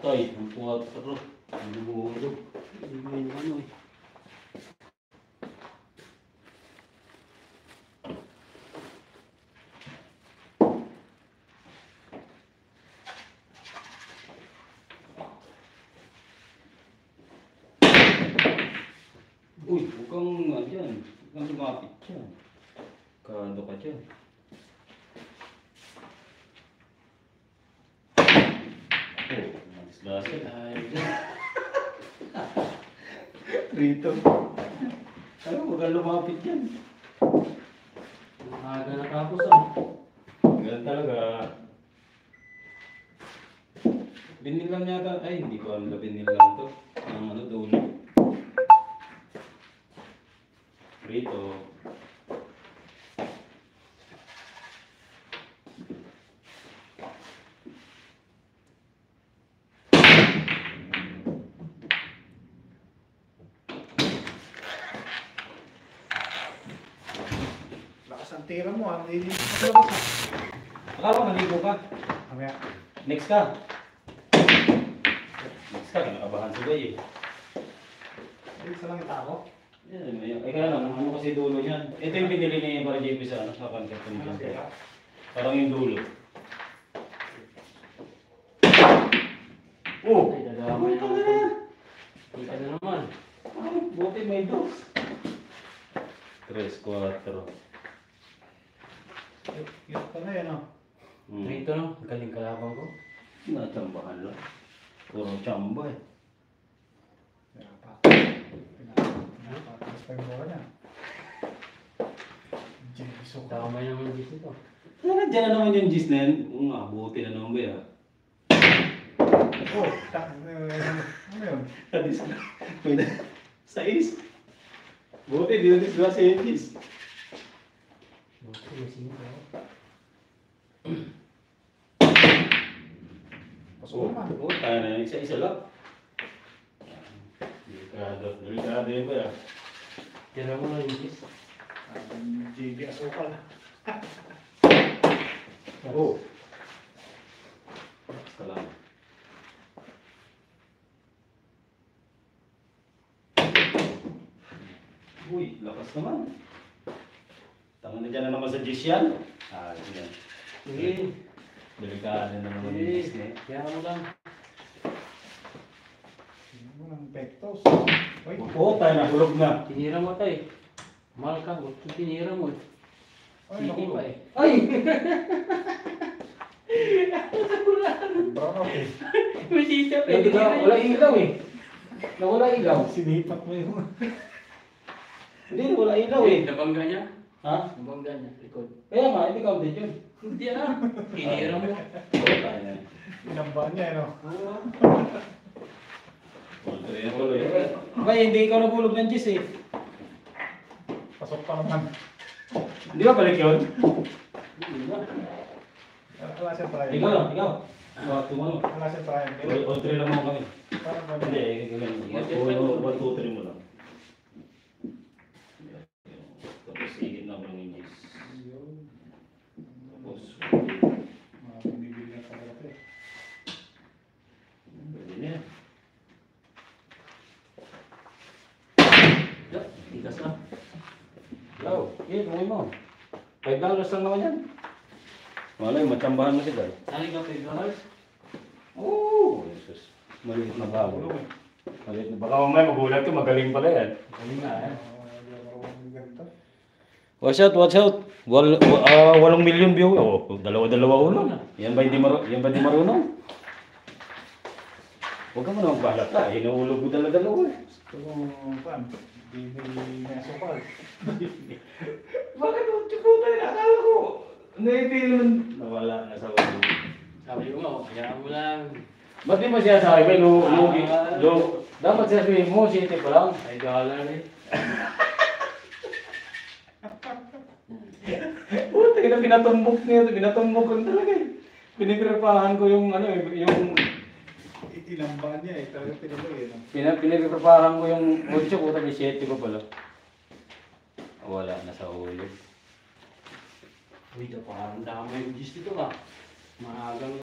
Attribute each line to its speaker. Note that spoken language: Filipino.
Speaker 1: Tay, ang 4. Ang lumulog. Hindi mo yung ano eh. Uy, huwag kang dyan. Huwag kang lumapit dyan. Kado ka dyan. Oh, magislasay. Rito. Ano, huwag kang lumapit dyan. Maaga na tapos ganun talaga. Binil lang yata. Ay, hindi ko alam na binil lang to. Ang ano, dulo. Rito.
Speaker 2: Lakas ang tira mo, ang linis mo labas.
Speaker 1: Akala ko naligo ka.
Speaker 2: Mamaya.
Speaker 1: Next ka. Next ka, kinakabahan si Bay eh.
Speaker 2: Isa lang yung tao.
Speaker 1: Yan, eh kaya lang, ano kasi dulo niyan. Ito yung binili ni para JP sa ano, sa content ko niyan. Parang yung dulo. Oh!
Speaker 3: Ay, dadamay
Speaker 1: Ito
Speaker 3: naman.
Speaker 1: na yan!
Speaker 3: Kita na naman.
Speaker 1: Ay, buti may dos. 3, 4.
Speaker 2: Cute ka na yan, oh.
Speaker 3: Dito no, galing kalabang ko.
Speaker 1: Natsambahan lang. Puro tsamba eh.
Speaker 2: Pinapatas pa yung bola niya. Jeso ka.
Speaker 3: Damay naman dito.
Speaker 1: Nandiyan na naman yung gis na yan. Buti na naman ba yan?
Speaker 2: Oh, ano yun?
Speaker 1: Hadis na. May na. 6. Buti, di na disgrasya yung gis.
Speaker 3: Buti, may sino.
Speaker 2: Pasok naman.
Speaker 1: Oo, tayo na yung isa-isa lang. Delikado yun ba yan?
Speaker 3: Tira mo na yung gis.
Speaker 2: Ang JB asukal.
Speaker 1: Oo. Salamat. Uy, lakas naman. Tama na dyan na naman sa gis yan. Sige.
Speaker 3: Sige.
Speaker 1: Delikado na naman yung gis na eh.
Speaker 3: Kaya mo lang.
Speaker 2: Sino mo ng pektos? Uy,
Speaker 1: Oo, tayo nahulog na.
Speaker 3: Tinira mo tayo. Mahal ka, huwag tinira mo.
Speaker 2: ay,
Speaker 3: Sige
Speaker 2: naku.
Speaker 3: pa eh.
Speaker 1: Ay!
Speaker 2: Brown out eh.
Speaker 3: May sita pa
Speaker 1: Hindi ka, wala ilaw eh. Nawala ilaw.
Speaker 2: Sinipat mo yung...
Speaker 1: Hindi, wala ilaw eh.
Speaker 3: Nabangga niya.
Speaker 1: Ha?
Speaker 3: Nabangga niya. Likod.
Speaker 1: Kaya nga, hindi ka update yun.
Speaker 3: Hindi ah. Tinira mo.
Speaker 1: Oo, tayo na.
Speaker 2: Pinambaan niya, no?
Speaker 1: Ba, hindi ikaw nahulog ng gis eh.
Speaker 2: Pasok pa naman.
Speaker 1: Hindi ba balik yun?
Speaker 3: Hindi ba?
Speaker 2: Wala siya tayo.
Speaker 1: Ikaw lang, ikaw. Tumano.
Speaker 2: Wala siya tayo.
Speaker 1: All 3 lang mo kami.
Speaker 2: Parang ba
Speaker 1: Hindi,
Speaker 2: niya?
Speaker 1: ganyan. 1, 2, 3 mo lang. Tapos higit na mo ng gis. Tapos,
Speaker 2: Mga bumibili na talaga ito eh.
Speaker 1: pwede na yan.
Speaker 3: Tigas na.
Speaker 1: Ikaw, tuloy mo. $5 lang naman yan. Malay, matsambahan mo si Guy.
Speaker 3: Sali ka $5?
Speaker 1: Oo! Jesus. Maliit na bago. Maliit na. Baka mamaya magulat ka, magaling pala yan.
Speaker 3: Galing nga eh.
Speaker 2: Hindi ako marunong ganito.
Speaker 1: Watch out, watch out. 8 million view. Oh, dalawa-dalawa ulo. Yan ba hindi marunong? Huwag ka mo na magbalat na. Hinuulog mo dala-dalawa eh.
Speaker 2: Ito kung saan? Hindi may asukal.
Speaker 1: Bakit mo chuputa yun? Akala ko. Nawala na sa ulo.
Speaker 3: Sabi ko nga, kaya mo lang.
Speaker 1: Ba't di mo siya sabi? Dapat siya sabihin mo, city pa lang.
Speaker 3: $5 eh.
Speaker 1: Puta, pinatumbok niya. Pinatumbok ko talaga eh. Piniprepahan ko yung ano eh, yung
Speaker 2: Inambaan niya eh. Talaga pinuloy eh. No?
Speaker 1: piniprepahan ko yung 8, puta may 7 ko pala. Wala na sa ulo.
Speaker 3: Uy, parang dami yung gis dito ah. Maagang